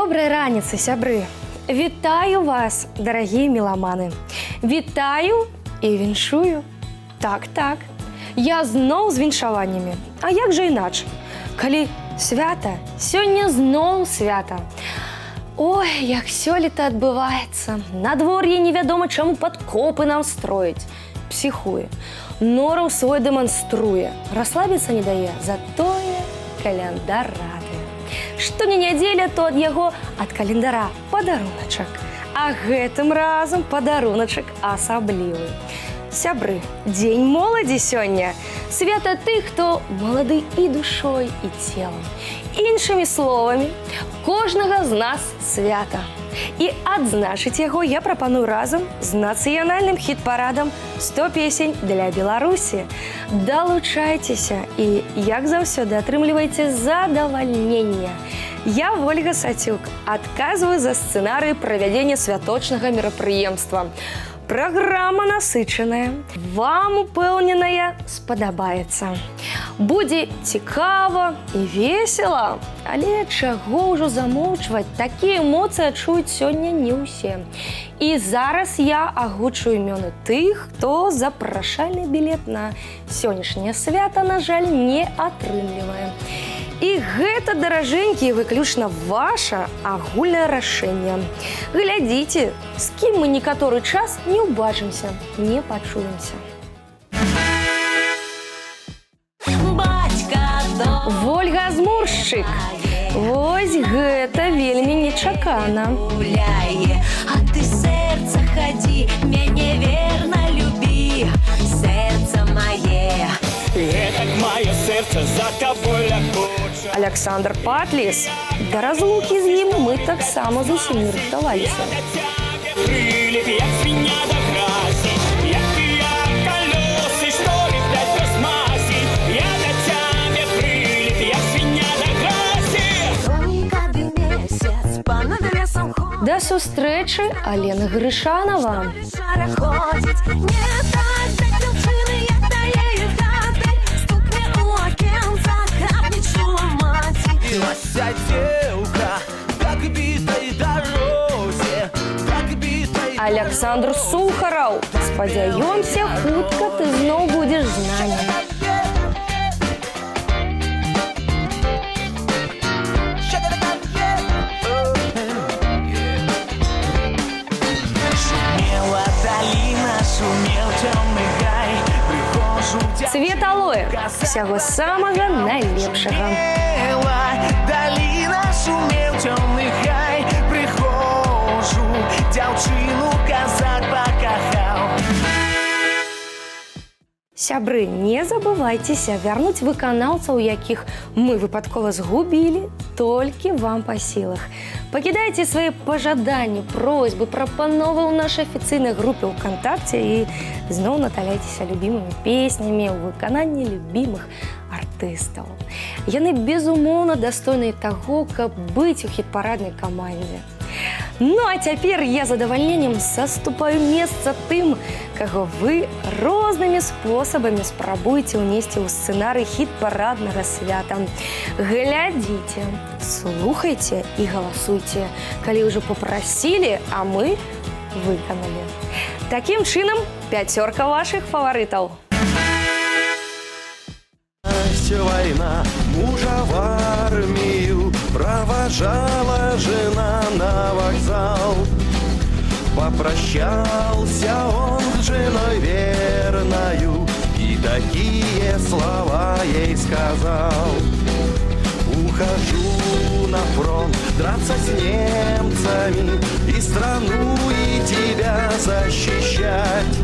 Добрай раніцы, сябры! Вітаю вас, дарагія меламаны! Вітаю і віншую! Так, я зноў з віншаваннямі. А як жа іначай? Калі свята, сёння зноў свята. Ой, як сёлета адбываецца. Надвор'е невядома, чаму падкопы нам строіць. Псіхуе. Нораў свой дэманструе. Расслабіцца не дае, затое каляндар рады. Што не нядзеля, то ад яго, ад календара падаруначак. А гэтым разам падаруначак асаблівы. Сябры, дзень моладзі сёння. Свята тых, хто малады і душой, і целам. Іншымі словамі, кожнага з нас свята. І адзначыць яго я прапаную разам з нацыянальным хіт-парадам «100 песень для Беларусі». Далучайцеся і, як заўсёды, атрымлівайце задавальненне. Я, Ольга Сацюк, адказваю за сцэнарый правядзення святочнага мерапрыемства. Праграма насычаная, вам упэўненая спадабаецца. Будзе цікава і весела, але чаго ўжо замоўчваць, такія эмоцыі адчуюць сёння не ўсе. І зараз я агучу імёны тых, хто запрашальны білет на сённяшняе свята, на жаль, не атрымлівае. І гэта, даражэнькі, выключна ваша агульнае рашэнне. Глядзіце, з кім мы некаторы час не ўбачымся, не пачуемся. Вольга Азмуршчык. Вось гэта вельмі нечакана. А ты сэрца хадзі, мяне верна любі, сэрца мае. Гэтак мае сэрца за табой лягуча. Аляксандр Патліс. Да разлукі з ім мы таксама зусім не рыхтаваліся. Прыліп, як свіння да гразі, як тыя калёсы, што летаць без мазі. Я да цябе прыліп, як свіння да гразі. Кады месяц па-над лесам ходзіць, Да сустрэчы, Алена Грышанова. шара ходзіць, не так, так дзяўчыны, як дае хаты, стукне ў акенца, каб не чула маці. Вася дзеўка, так бітай дарозе, так бітай. Александр Сухараў. Спадзяёмся, хутка ты зноў будзеш з намі. Шумела даліна, шумеў цёмны гай, прыхожу Цвет алоэ. Усяго самага найлепшага. Шумела даліна, шумеў цёмны гай, прыхожу дзяўчыну казак пакахаў. Сябры, не забывайцеся вярнуць выканаўцаў, якіх мы выпадкова згубілі, толькі вам па сілах. Пакідайце свае пажаданні, просьбы, прапановы ў нашай афіцыйнай групе ВКонтакце і зноў наталяйцеся любімымі песнямі ў выкананні любімых артыстаў. Яны, безумоўна, дастойныя таго, каб быць у хіт-параднай камандзе. Ну, а цяпер я задавальненнем саступаю месца тым, каго вы рознымі спосабамі спрабуеце ўнесці ў сцэнарый хіт-параднага свята. Глядзіце, слухайце і галасуйце. Калі ўжо папрасілі, а мы выканалі. Такім чынам, 5 вашых фаварытаў. Война, мужа в армию провожала жена на вокзал. Попрощался он с женой верною и такие слова ей сказал: ухожу на фронт драться с немцами и страну и тебя защищать.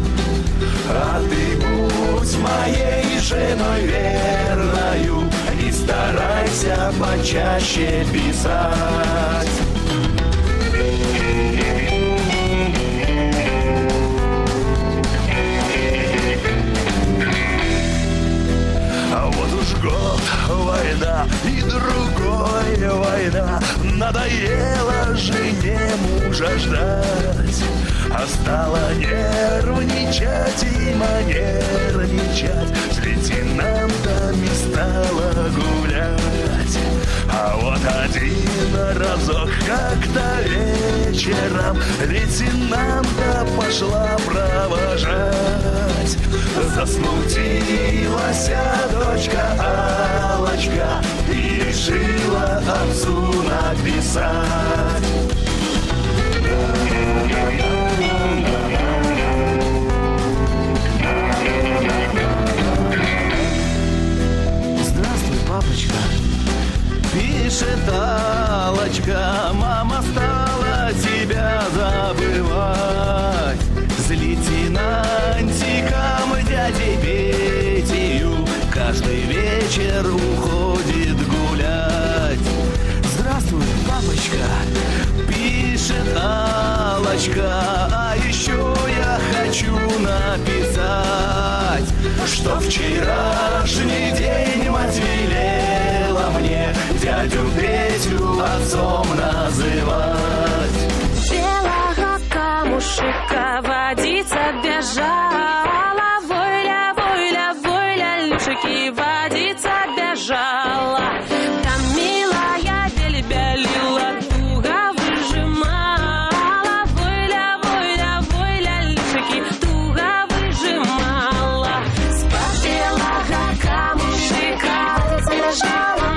А ты будь моей женой верною и старайся почаще писать. А вот уж год война и другой война, надоело жене мужа ждать. А стала нервничать и манерничать, с лейтенантами стала гулять. А А вот один разок как-то вечером лейтенанта пошла провожать. Засмутилась дочка Аллочка и решила отцу написать. Здравствуй, папочка. Пишет Аллочка, мама стала тебя забывать. С лейтенантиком дядей Петею каждый вечер уходит гулять. Здравствуй, папочка, пишет Аллочка, а еще я хочу написать, что вчерашний день мать велела мне дядю Петю отцом называть. Белого камушка водица бежала, войля, войля, войля, Люшики водица бежала. Там милая белебелила, туго выжимала, войля, войля, войля, Люшики туго выжимала. С-под белого камушка бежала,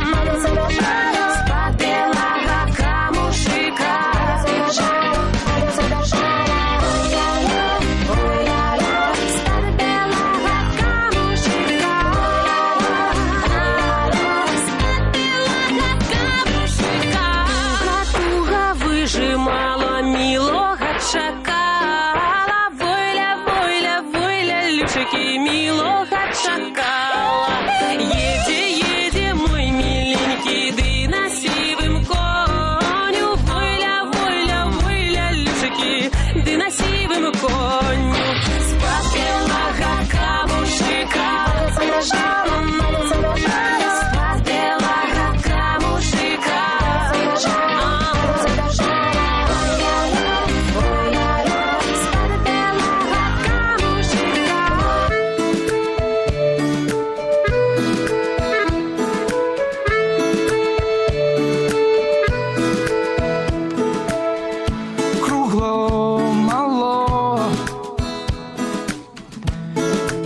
с-под белого камушка бежала. Выжимала милого шакала, войля, войля, войля, Люшики милого шакала. Еде, еде, мой миленький, ды на сивым коню, войля, войля, войля, Люшики, ды на сивым коню. С-под белого камушка бежала, с-под белого камушка бежала.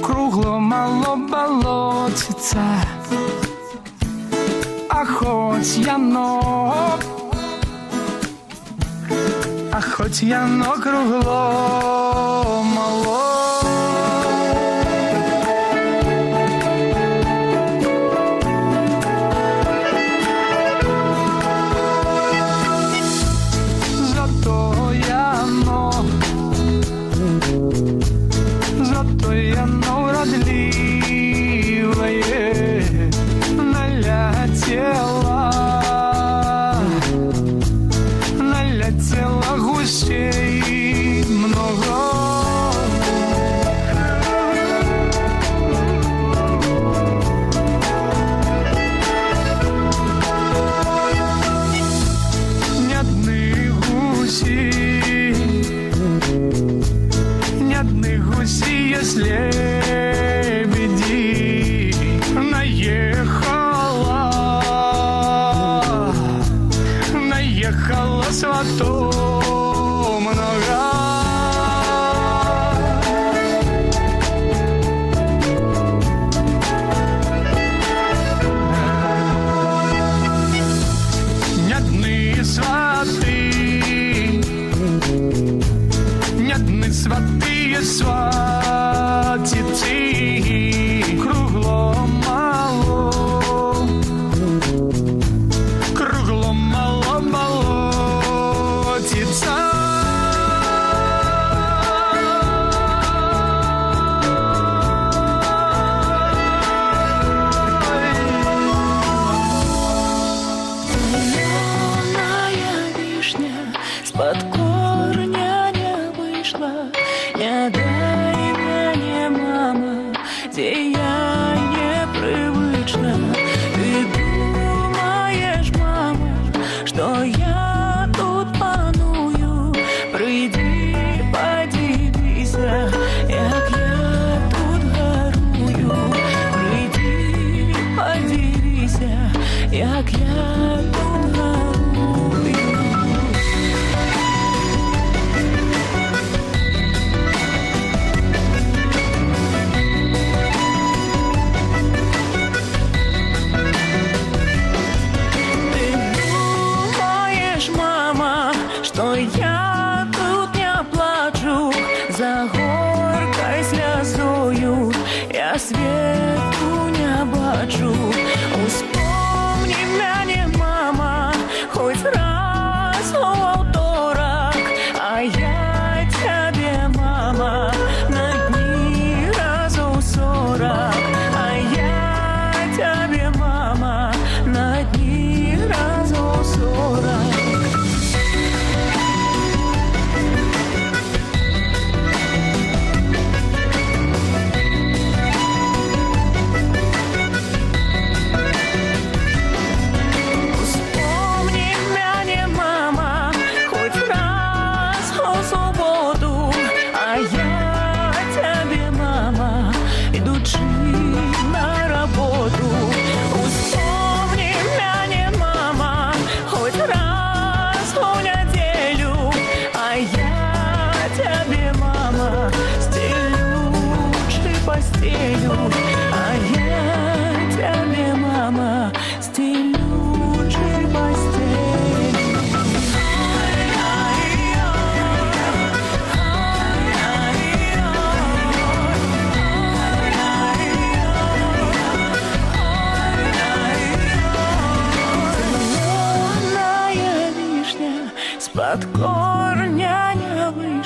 Кругло мало болотиться, а хоть яно кругло мало. Зато яно уродливое налетело гусей много.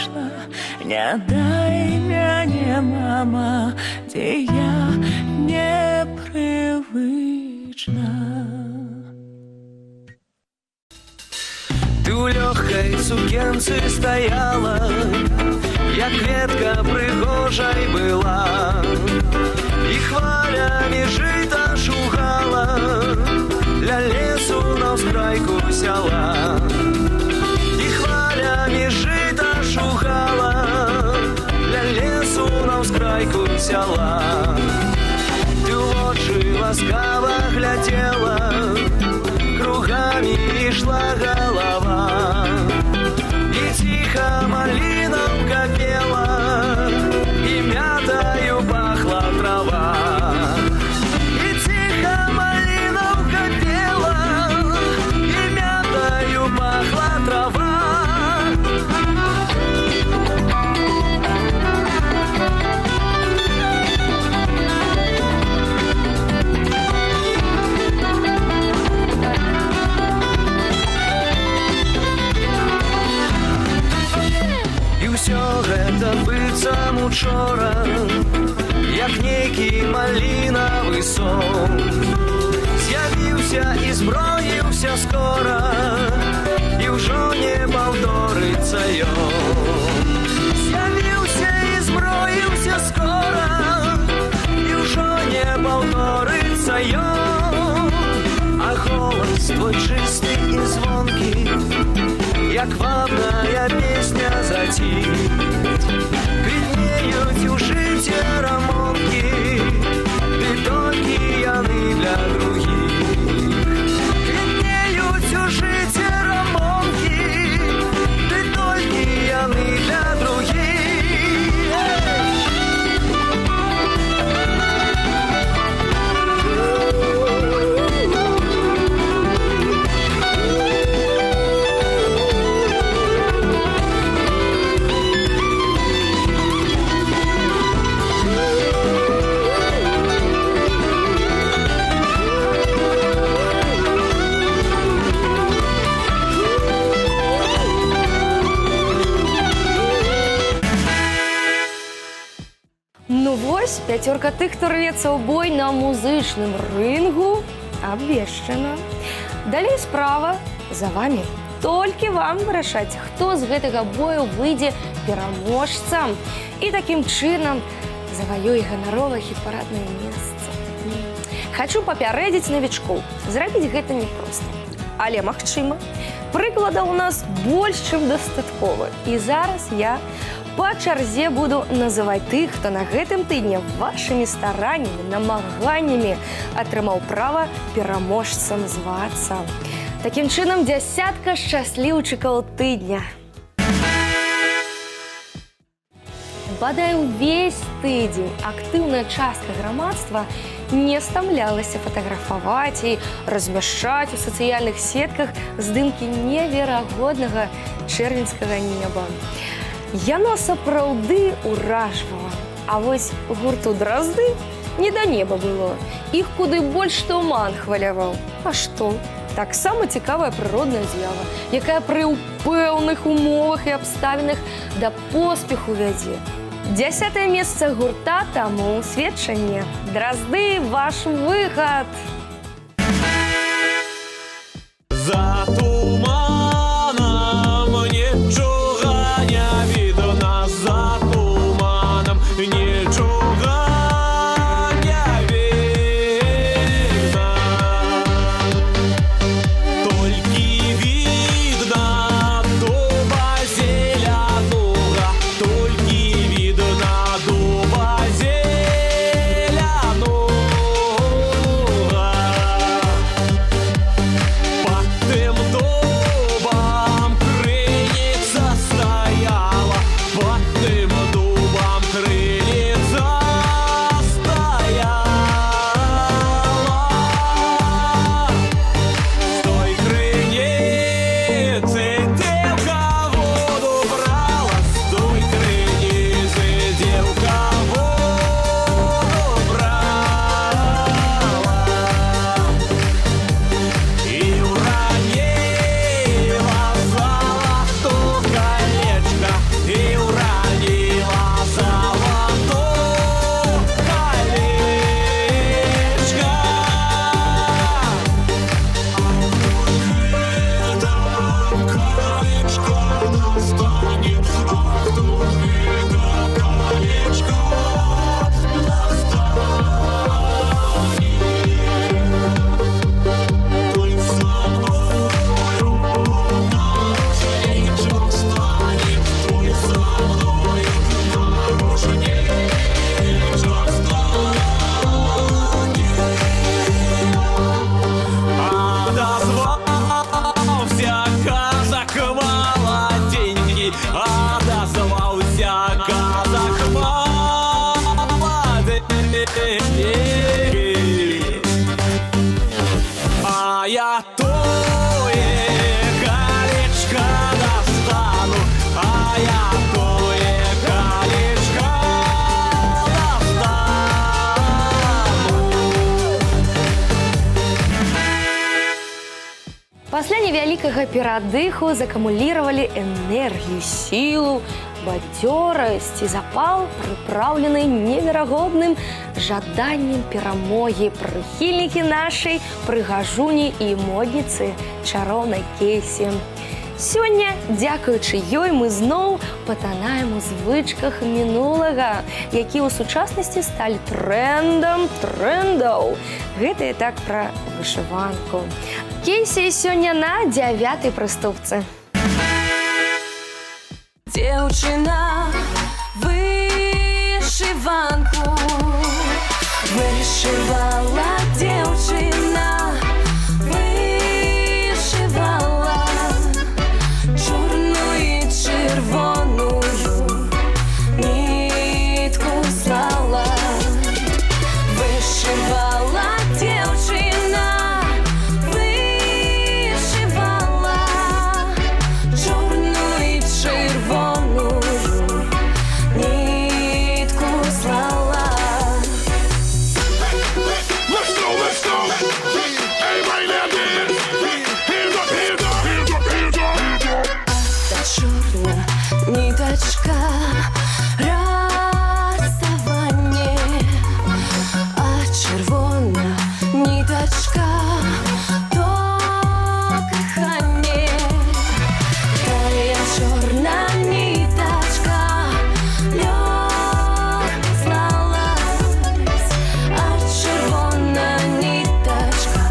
вічна, не дай мяне, мама, дзе я непрывычна. Ты ў лёгкай сукенцы стаяла, як кветка прыгожай была, і хвалямі жыта шугала, ля лесу на ўскрайку сяла. І хвалямі жыта шугала, ля лесу на ўскрайку сяла. Ты ў вочы ласкава глядзела, кругамі ішла галава, і ціха малінаўка пела, і мятаю пахла трава. І ціха малінаўка пела, і мятаю пахла трава. Усё гэта быццам учора, як нейкі малінавы сон. З'явіўся і зброіўся скора, і ўжо не паўторыцца ён. З'явіўся і зброіўся скора, і ўжо не паўторыцца ён. А голас твой чысты і звонкі, як вабная песня зацік. Квітнеюць у жыце рамонкі, ды толькі яны для другіх. Квітнеюць у жыце рамонкі, ды толькі яны для другіх. Ну вось, пяцёрка тых, хто рвецца ў бой на музычным рынгу, абвешчана. Далей справа за вамі. Толькі вам вырашаць, хто з гэтага бою выйдзе пераможцам і такім чынам заваюе ганаровае хіт-параднае месца. Хачу папярэдзіць навічкоў. Зрабіць гэта няпроста. Але магчыма. Прыкладаў у нас больш, чым дастаткова. І зараз я па чарзе буду называць тых, хто на гэтым тыдні вашымі стараннямі, намаганнямі атрымаў права пераможцам звацца. Такім чынам, дзясятка шчасліўчыкаў тыдня. Бадай увесь тыдзень актыўная частка грамадства не стамлялася фатаграфаваць і размяшчаць у сацыяльных сетках здымкі неверагоднага чэрвеньскага неба. Яно сапраўды ўражвала. А вось гурту «Дразды» не да неба было. Іх куды больш туман хваляваў. А што? Таксама цікавая прыродная з'ява, якая пры пэўных умовах і абставінах да поспеху вядзе. 10-е месца гурта таму сведчанне. «Дразды» – ваш выхад! За туманом нічога не відно, за туманом нічога не відно. Толькі відно дуба зеленого, толькі відно дуба зеленого. По тим невялікага перадыху закамулировали энергію, сілу, бадзёрасць і запал, прыпраўлены неверагодным жаданнем перамогі прыхільнікі нашай прыгажуні і модніцы чароўнай Кейсі. Сёння, дзякуючы ёй, мы зноў патанаем у звычках мінулага, якія ў сучаснасці сталі трэндам трэндаў. Гэта і так пра вышыванку. Кейсі сёння на 9-й прыступцы. Дзяўчына вышыванку вышывала, дзяўчына вышывала чорную і чырвоную нітку слала. Вышывала дзяўчына, вышывала чорную і чырвоную нітку слала. Let's go, let's go. Everybody now dance. Hands up, hands up, hands up, hands up, hands up. Та чорна ниточка розставання, а червона ниточка то кохання. Тая чорна ниточка льох слалась, а червона ниточка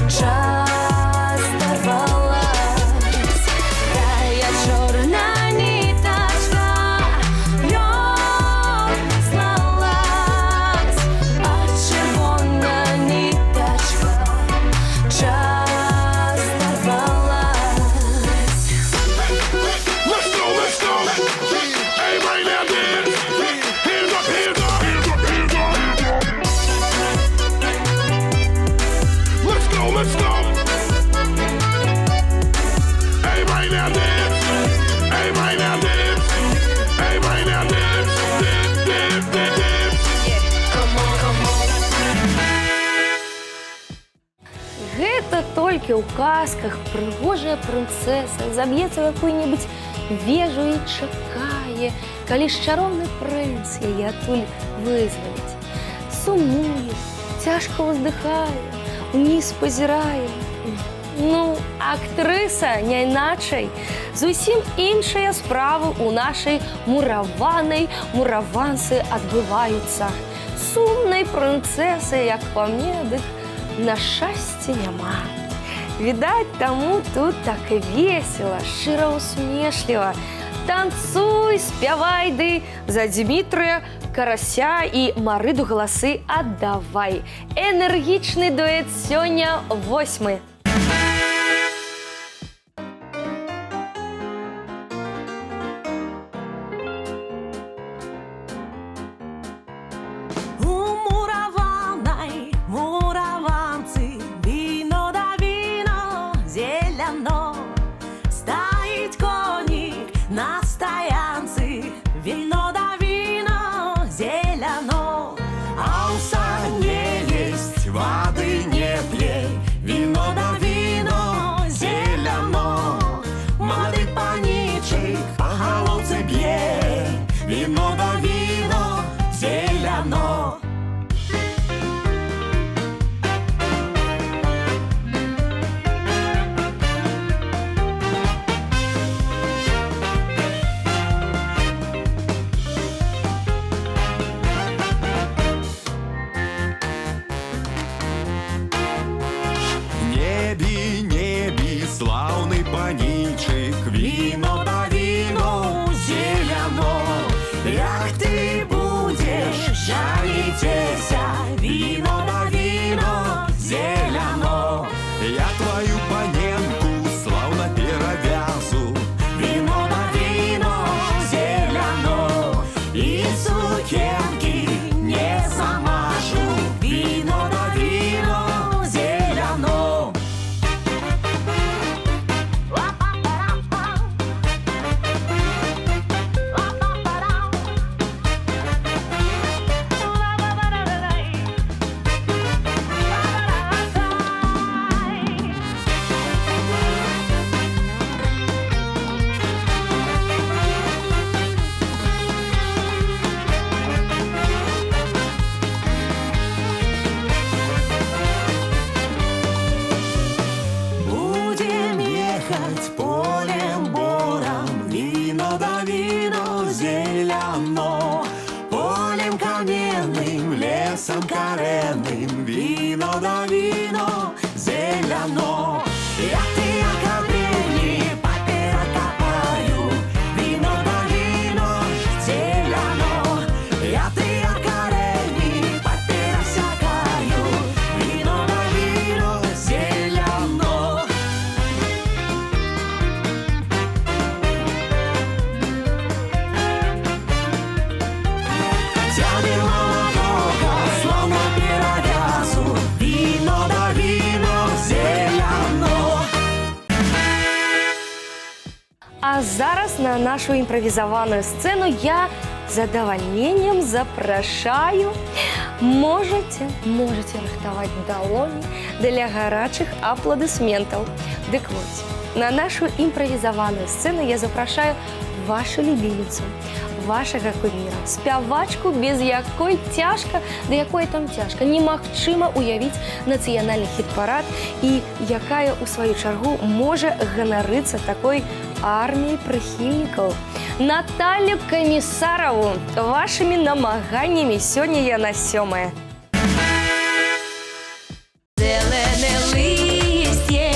час дорвалась. Тая чорна ниточка льох слалась, а червона ниточка час дорвалась. Let's go, let's go. Everybody now dance. Hands up, hands up, hands up, hands up, hands up. Let's go, let's go. Everybody now dance. Everybody now dance. Everybody now dance. Dance, dance, dance, dance. Come on, come on. Гэта толькі ў казках прыгожая прынцэса заб'ецца ў якую-небудзь вежу і чакае, калі ж чароўны прынц яе адтуль вызваліць. Сумуе, цяжка ўздыхае, уніз пазірае. Ну, актрыса не іначай. Зусім іншыя справы ў нашай мураванцы адбываюцца. Сумнай прынцэсы, як па мне, дык на шчасце няма. Відаць, таму тут так і весела, шчыра усмешліва. Танцуй, спявай, ды за Дмітрыя, Карася і Марыду галасы аддавай. Энергічны дуэт сёння 8. У мураванцы, віно да віно зеляно, стаїть конік на стоянці, віно да віно зеляно, а у сане єсть води не плей, віно да зеляно, полем каменным, лесом коренным, вино да вино зеляно. Я ты колени папера копаю, вино да вино зеляно. Я ты колени папера сякаю, вино да вино зеляно. Тянет молодого, словно пирогазу, вино да вино зеляно. А зараз на нашу імпровізовану сцену я з задовольненням запрошаю. Можете рыхтовать долоні для гарячих аплодисментів. Дык вот, на нашу імпровізовану сцену я запрошаю вашу любимицу, вашого куміра, спявачку, без якої тяжко, да якої там тяжко, немагчыма уявіць нацыянальны хіт-парад і якая у сваю чаргу може ганарыцца такой арміяй прыхільнікаў. Наталью Камісарову вашими намаганнями сёння яна сёмая. Зелене листє,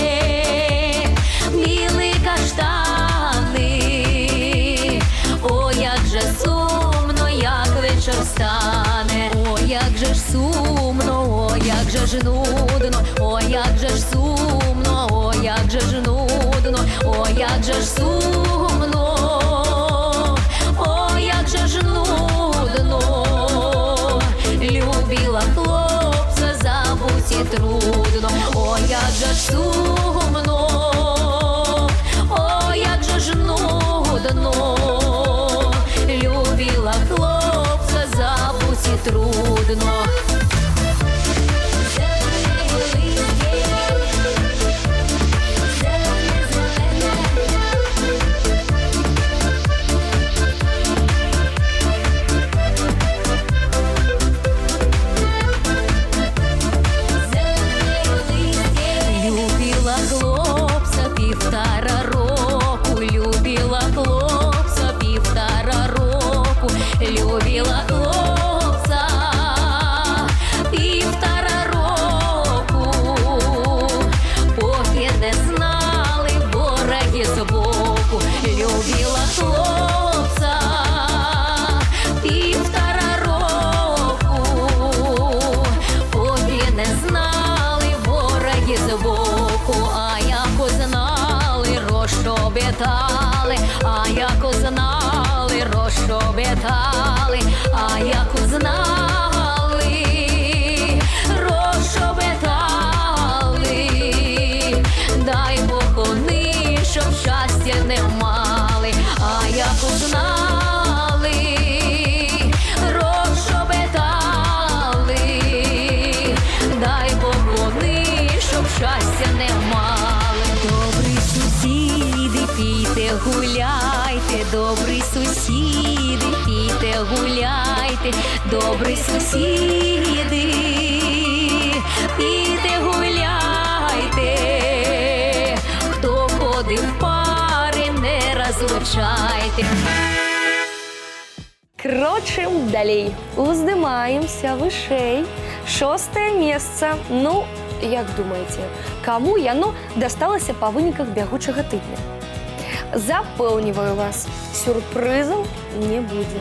білі каштани. О, як же сумно, як вечір стане. О, як же ж сумно, о, як же ж нудно. О, як же ж сумно, о, як же ж нудно. О, як же ж сумно. О, як же ж нудно. Любила хлопця, забуть і трудно. О, як же ж сумно. О, як же ж нудно. Любила хлопця, забуть і трудно. Любила хлопця півтора року, любила хлопця півтора року, любила хлопця півтора року, поки не знали вороги збоку. Любила хлопця півтора року, поки не знали вороги збоку. А як узнали, розшобітали, а як узнали, розшобітали, а як узнали, розшобітали. Дай Бог вони, щоб щастя не мали, а як узнали, розшобітали. Дай Бог вони, щоб щастя не мали. Добрі сусіди, пійте, гуляйте, добрі сусіди, пійте, гуляйте, добрі сусіди, пійте, гуляйте. Хто ходив в пари, не розлучайте. Крочим далей, уздымаемся вышей. 6-е месца. Ну, як думаеце, каму яно дасталася па выніках бягучага тыдня? Запэўніваю вас, сюрпрызаў не будзе.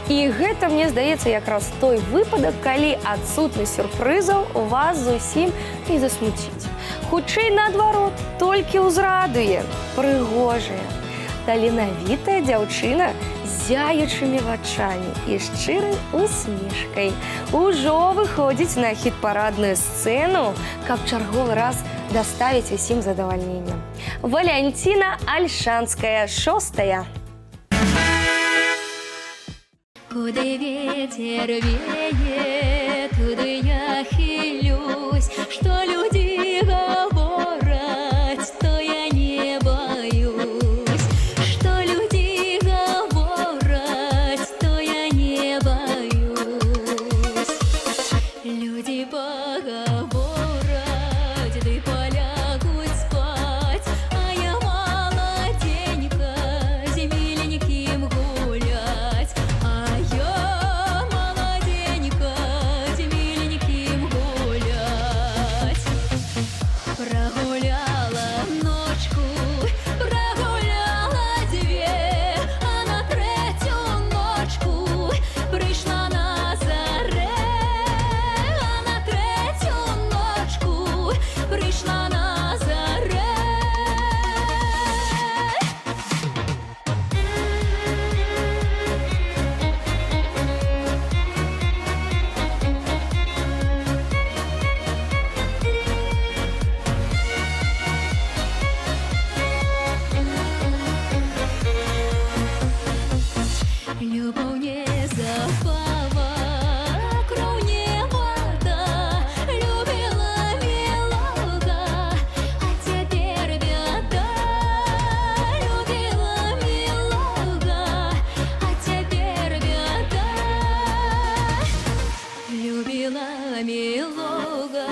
І гэта, мне здаецца, якраз той выпадак, калі адсутнасць сюрпрызаў вас зусім не засмуціць. Хутчэй наадварот, толькі ўзрадуе. Прыгожая, таленавітая дзяўчына з зяючымі вачамі і шчырай усмешкай ужо выходзіць на хіт-парадную сцэну, каб чарговы раз даставіць усім задавальненне. Валянціна Альшанская, 6-я. Куди ветер веет, туди я хилюсь, что люди говорят, то я не боюсь. Что люди говорят, то я не боюсь. Люди поговорят, да и полягут спать, а я молоденька, с миленьким гулять. любовь не запала, кровь не вода, любила милого, а теперь беда. Любила милого, а теперь беда. Любила милого,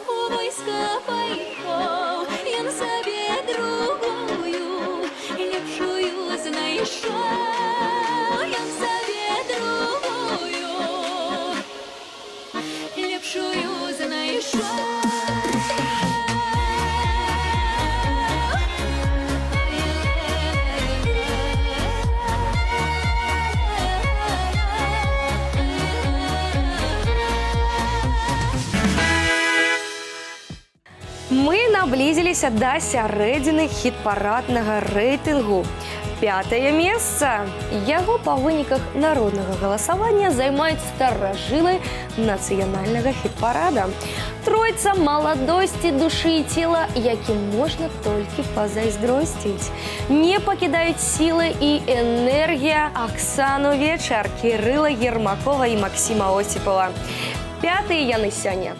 у войска поймал, я себе другую, лепшую знайшов. Я себе другую, лепшую знайшов. Мы наблизиліся да сярэдзіны хіт-параднага рэйтынгу. 5-е месца. Яго па выніках народнага галасавання займаюць старажылы нацыянальнага хіт-парада. Тройца маладосці душы і цела, якім можна толькі пазайздросціць. Не пакідаюць сілы і энергія Аксану Вечар, Кірыла Ермакова і Максіма Осіпова. 5-е яны сёння.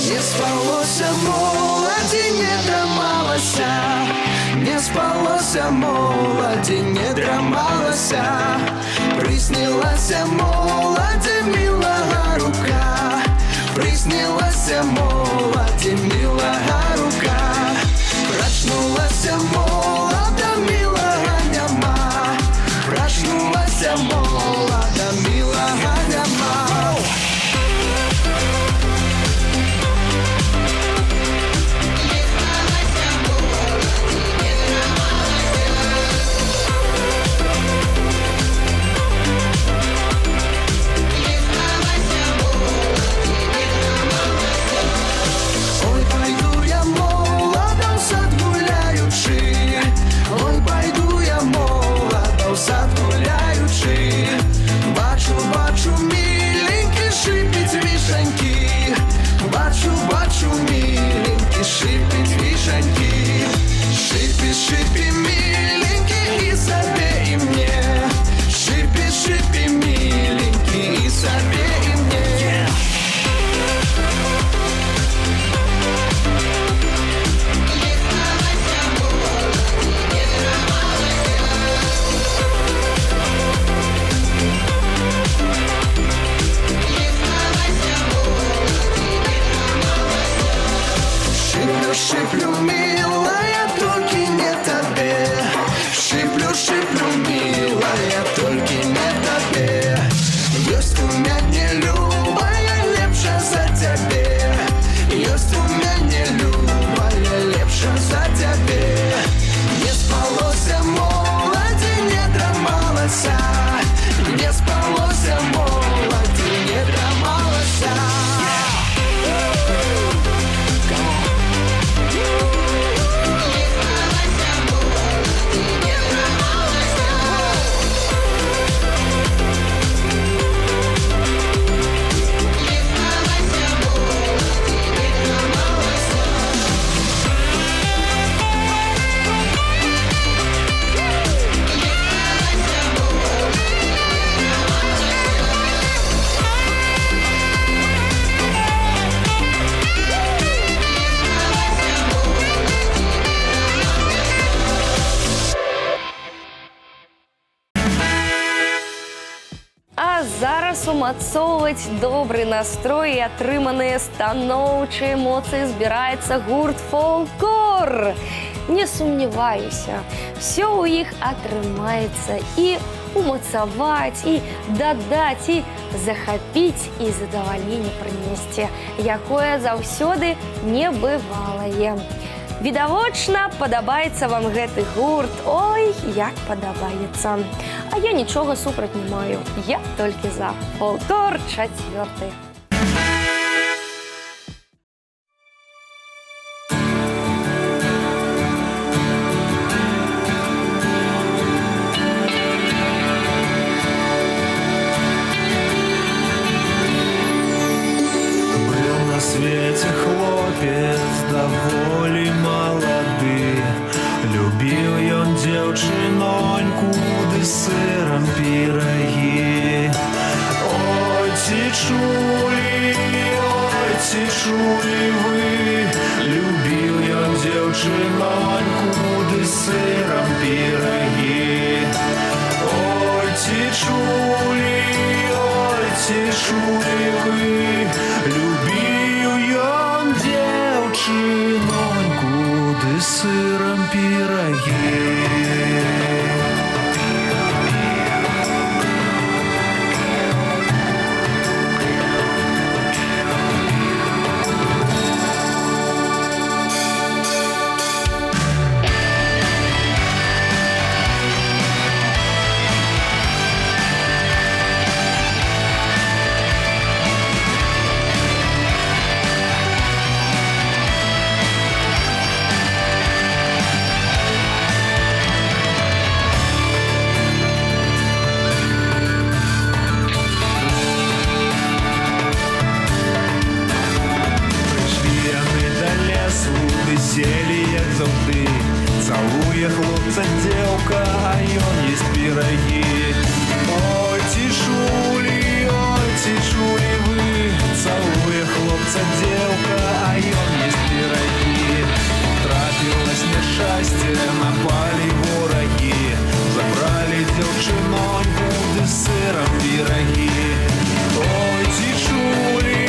Не спалося моладзі, не драмалася, не спалося моладзі, не драмалася, прыснілася моладзі мілага рука, прыснілася моладзі мілага рука, прачнулася молада мілага няма, прачнулася молада мілага няма. Ой, пойду я молода в сад гуляючи, ой, пойду я молода в сад гуляючи, бачу, бачу, миленькі шипить вишеньки, бачу, бачу, миленькі шипить вишеньки, шипи, шипи, миленькі, и себе, и мне, шипи, шипи, миленькі, и себе, и мне. Шиплю, шиплю, милая, только не тебе. Шиплю, шиплю, милая, только не тебе. Есть у меня любая лепша за тебе. Есть у меня любая лепша за тебе. Не спалося молоді, не драмалася, не спалося молоді, не драмалася. А зараз умацоўваць добры настрой і атрыманыя станоўчыя эмоцыі збіраецца гурт «Фолклор». Не сумняваюся, все ў іх атрымаецца і умацаваць, і дадаць, і захапіць, і задаваленне прынесці, якое заўсёды небывалае. Відавочна, падабаецца вам гэты гурт, ой, як падабаецца. А я нічога супраць не маю, я толькі за. «Фолклор» 4. дзяўчыноньку ды з сырам пірагі. Ой, ці чулі вы, любіў ён дзяўчыноньку ды з сырам пірагі. Ой, ці чулі вы, любіў ён дзяўчыноньку ды з сырам пірагі. Веселі, як завжди, цалує хлопця дзевка, а ён їсть пірагі. Ой, ці чулі вы, цалує хлопця дзевка, а ён їсть пірагі. Трапілось няшчасце, напалі ворагі, забралі дзяўчыноньку ды з сырам пірагі. Ой, ці чулі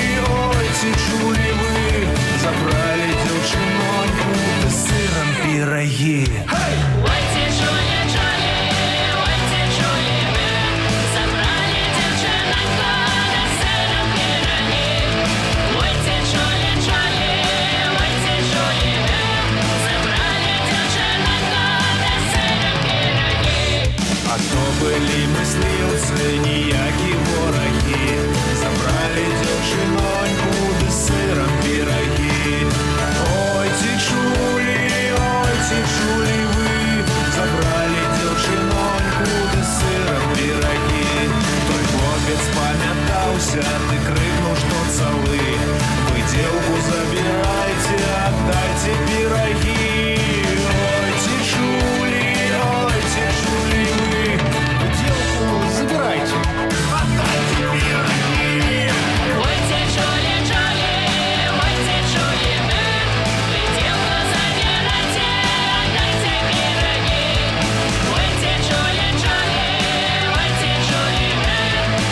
вы, забралі дзяўчыноньку ды з сырам пірагі. Ой, ці чулі вы, забрали дзяўчыноньку ды з сырам пірагі. Ой, ці чулі вы, забрали дзяўчыноньку ды з сырам пірагі. А то былі мысліўцы, ніякі ворагі, забралі дзяўчыноньку ды з сырам пірагі. Ой, ці чулі вы, забралі дзяўчыноньку ды з сырам пірагі. Той хлопец памятаўся, ты крыкнуў, што цалы. Вы дзеўку забірайце, аддайце пірагі. Ой, ці чулі вы, дзеўку забірайце, аддайце пірагі. Ой, ці чулі вы, вы дзеўку забірайце, аддайце пірагі. Ой, ці чулі вы,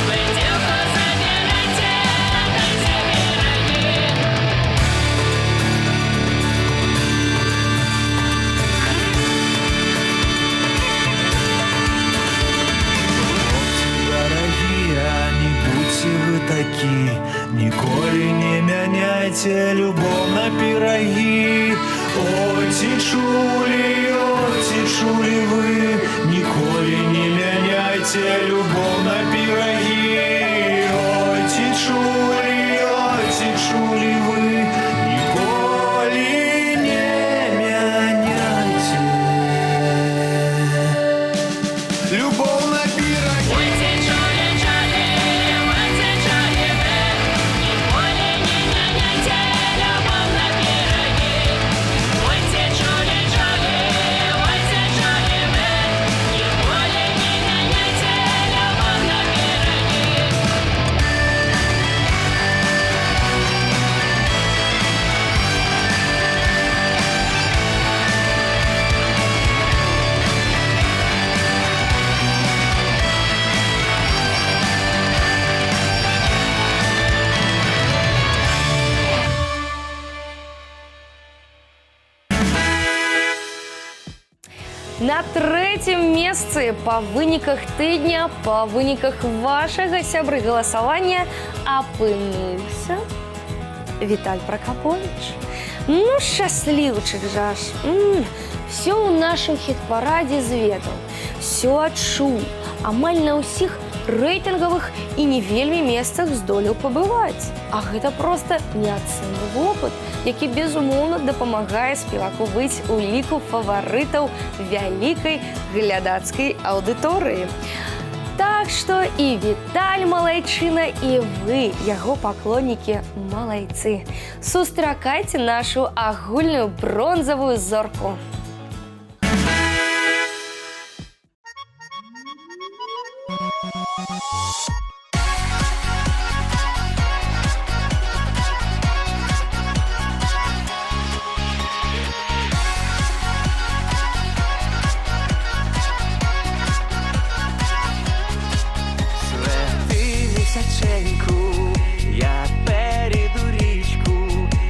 вы дзеўку забірайце, аддайце пірагі. Дорогие, не будьте вы такі, ніколі не мяняйте любов на пірагі. Ой, ці чулі вы, ніколі не мяняйте любов на пірагі. Ой, ці чулі вы, ніколі не мяняйте любов на пірагі. Ой, ці чулі вы, ніколі не мяняйте любов на пірагі. Ой, ці чулі ви, ніколі не мяняйте любов на пірагі. На третьем месцы по выніках тыдня, по выніках вашага, сябры, галасавання апынуўся Віталь Пракапович. Ну, шчасліўчык жа ж. Все ў нашым хіт-парадзе зведаў, все адчуў, амаль на ўсіх рэйтынгавых і не вельмі месцах здолеў пабываць. А гэта проста неацэнны вопыт, які, безумоўна, дапамагае спеваку быць у ліку фаварытаў вялікай глядацкай аўдыторыі. Так што і Віталь малайчына, і вы, яго паклоннікі, малайцы. Сустракайце нашу агульную бронзавую зорку. Свети місяченьку, я перейду річку.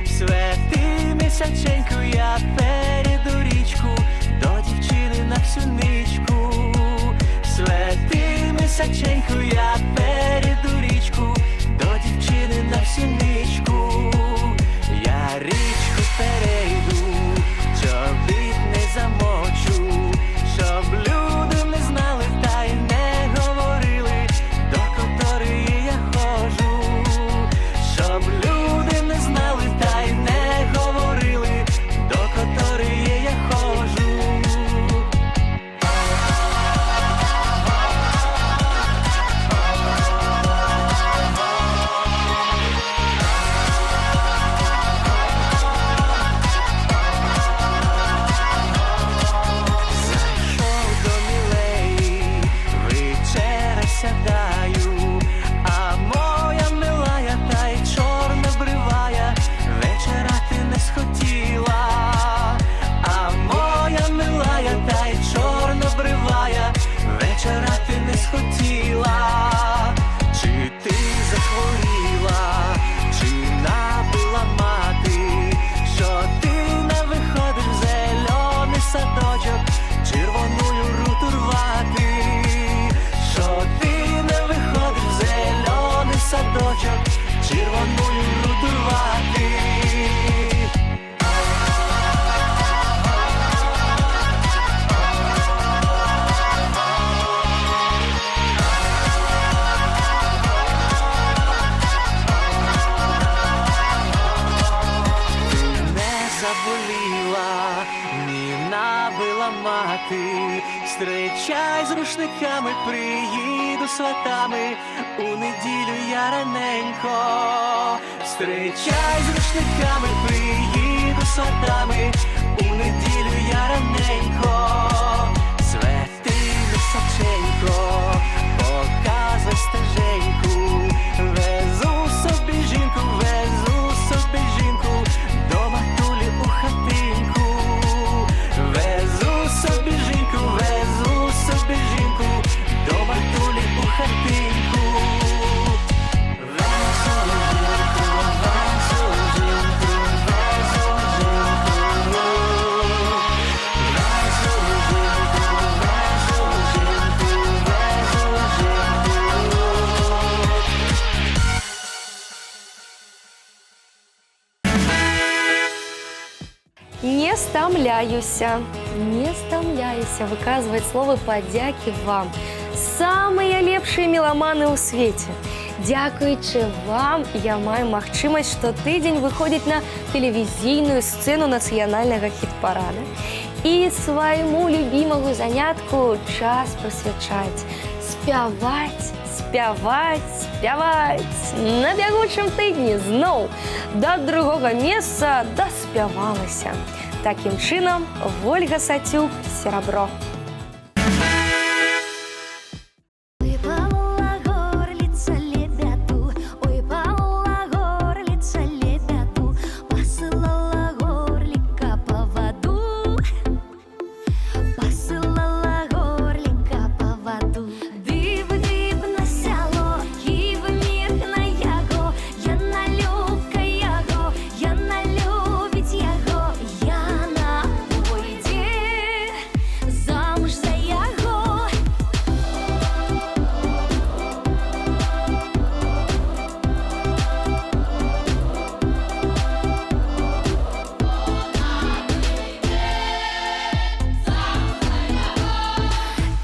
Свети місяченьку, я перейду річку. До дівчини на всю ничку. Свети місяченьку, я перейду річку. До дівчини на всю ничку. Я річку перейду, чобіт не замочу, щоб люди не знали та й не говорили, до котрої я ходжу. Щоб люди не знали та й не говорили, до котрої я ходжу. Зайшов до мілеї, вечеря сядаю, а моя милая та й чорна бривая вечеряти не схотіла. А моя милая та й чорна бривая вечеряти не схотіла. Чи ти захворіла, чи набила мати, що ти не виходиш в зелений садочок, червоную руту рвати, що ти не виходиш в зелений садочок, червоную руту рвати. Не заболіла, ні набила мати. Зустрічай з рушниками, приїду сватами, у неділю я раненько. Зустрічай з рушниками, приїду сватами, у неділю я раненько. Свети височенько, показуй стеженьку, везу собі жінку, везу собі жінку, до матулі у хатинку. Везу собі жінку, везу собі жінку, до матулі у хатинку. Везу жінку, везу жінку, везу жінку. Везу жінку, везу жінку, Не стомляюся выказывать словы подяки вам, самые лепшие меломаны у свете. Дякуючи вам, я маю магчымасць штотыдзень выходзіць на тэлевізійную сцэну нацыянальнага хіт-парада і свайму любімаму занятку час прысвячаць, спяваць, спяваць, спяваць. На бягучым тыдні зноў да другога месца даспявалася. Такім чынам, Вольга Сацюк, Серабро. Ой, Павла горлица лебяду, ой, Павла горлица лебяду, посылала горлика по воду, посылала горлика по воду. Див-див на сяло, і в міг на яго, Яна любка яго, Яна любить яго, Яна пойде замуж за яго.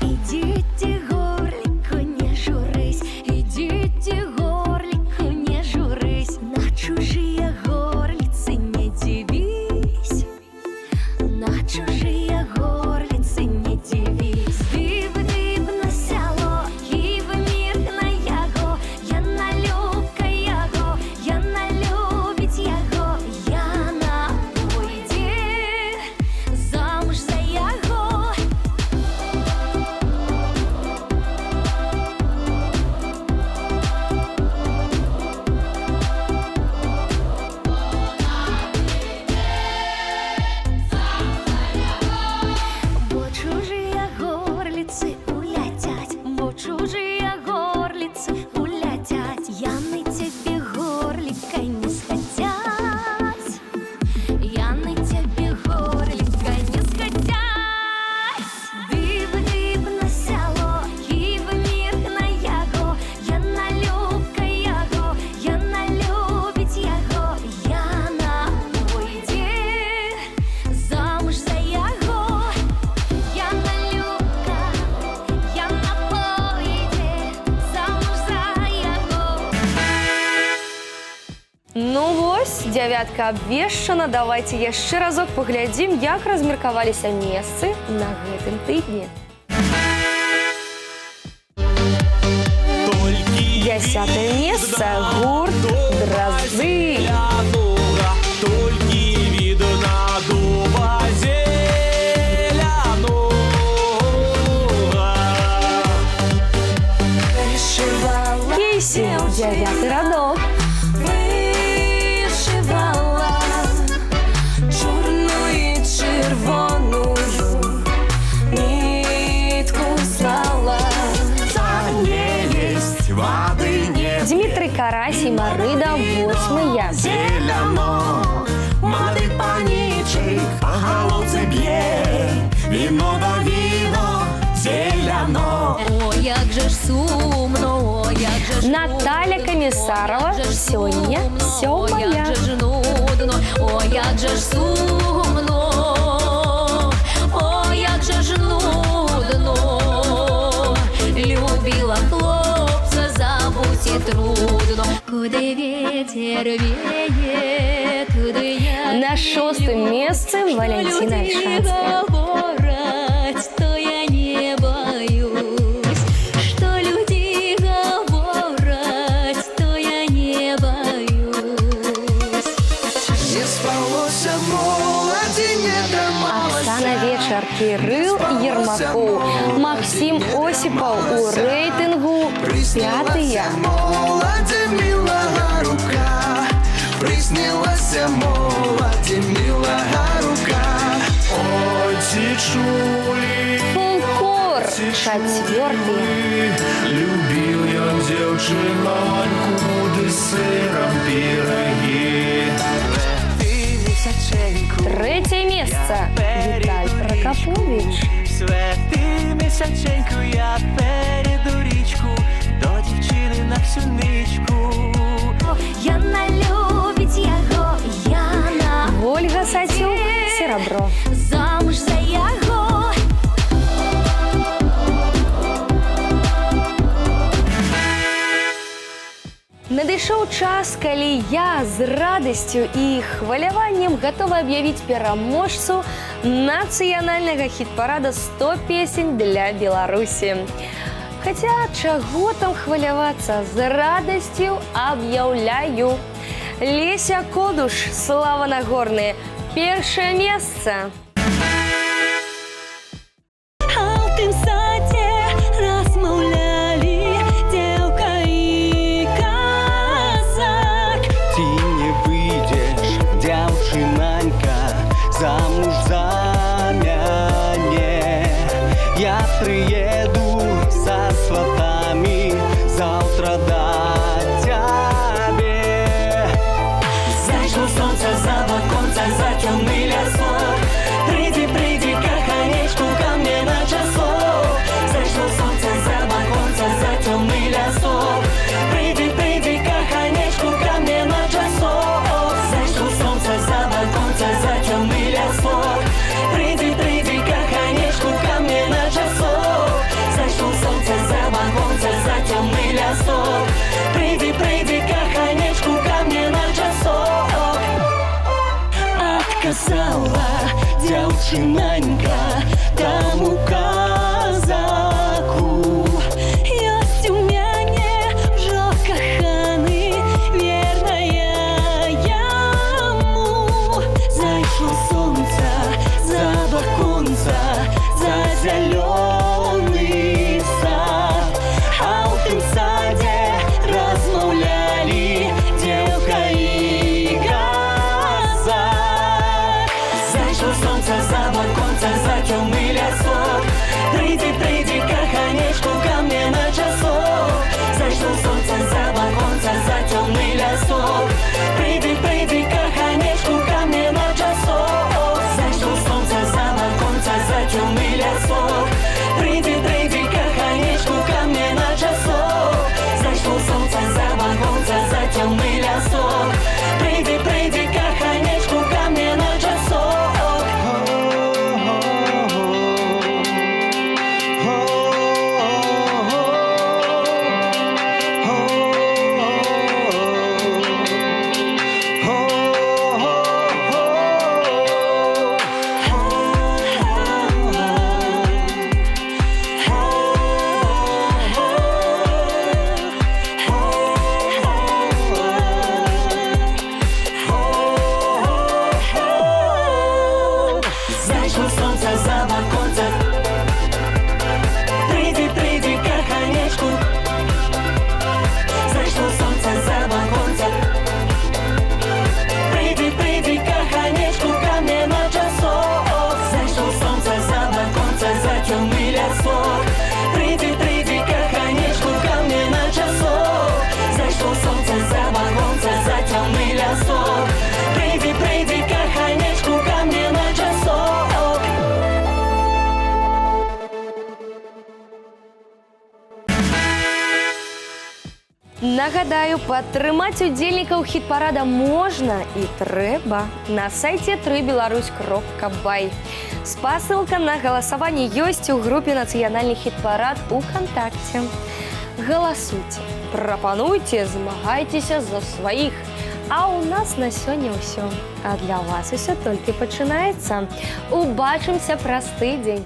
Идите, горлику, не журись, идите, горлику, не журись, на чужие горлицы не дивись, на чужие горлицы не дивись. Див-див на сяло, і в міг на яго, Яна любка яго, Яна любить яго, Яна пойде замуж за яго. дзявятка абвешчана. Давайте яшчэ разок паглядзім, як размеркаваліся месцы на гэтым тыдні. 10-е месца. Гурт «Дрозды». Кейсі, 9-й радок. Вишивала чорну і червону нитку слала. Дмитрий Карась і Марыда, 8-й я. Молодий панічик по головці б'є. Віно да віно, зеляно. О, як же ж сумно, о, як же ж Наталя Комісарова, сьогодні о, 7-я. як же ж нудно, о, як же ж сумно, о, як же ж нудно. Любила хлопця, забудь і трудно. Куди ветер веє, туди я На 6-м месцы Валентина Альшанская. говорять, то я не боюсь. Что люди говорять, то я не боюсь. Не спалося молоді, не трималося. Оксана Вечер, Кирилл Ермаков, Максим Осипов у рейтингу 5-й я. Молоді, милая рука. Приснилася молоді, милая рука. Ой, ці чулі, Фолклор, 4-й. любил я девчонку, да с сыром пироги. 3-е место Виталь Прокопович. Свети місяченьку, я перейду річку до дівчини на всю ничку. Яна любить його, Яна Ольга Сатюк, Серебро. замуж за його. Надышоў час, калі я з радасцю і хваляваннем гатова аб'явіць пераможцу нацыянальнага хіт-парада «100 песень для Беларусі». Хаця чаго там хвалявацца, з радасцю аб'яўляю. Леся Кодуш, Слава Нагорны, 1-е месца. А ў тым садзе размаўлялі дзеўка і казак. Ти не выйдешь, дзяўчынанька, замуж за мяне. Я приеду со сватами завтра до тебе. Зайшло солнце за оконце, за темный лесок. Приди, приди, каханечку ко мне на часок. Зайшло солнце за оконце, за темный лесок. Приди, приди, каханечку ко мне на часок. Зайшло солнце за оконце, за темный лесок. Приди, приди, каханечку ко мне на часок. Зайшло солнце за оконце, за темный лесок. Приди, приди, каханечку ко мне на часок. Отказала дзяўчынанька таму казаку. Ёсць у мяне ўжо каханы, верная яму. Зайшло солнце за оконца, за зялёны сад. А ў тым садзе размаўлялі дзеўка і казак. Зайшло солнце за оконца, за Нагадаю, падтрымаць удзельнікаў хіт-парада можна і трэба на сайце 3беларусь.бай. Спасылка на галасаванне ёсць у групе «Нацыянальны хіт-парад» УКонтакце. Галасуйце, прапануйце, змагайцеся за сваіх. А ў нас на сёння ўсё. А для вас усё толькі пачынаецца. Убачымся праз тыдзень.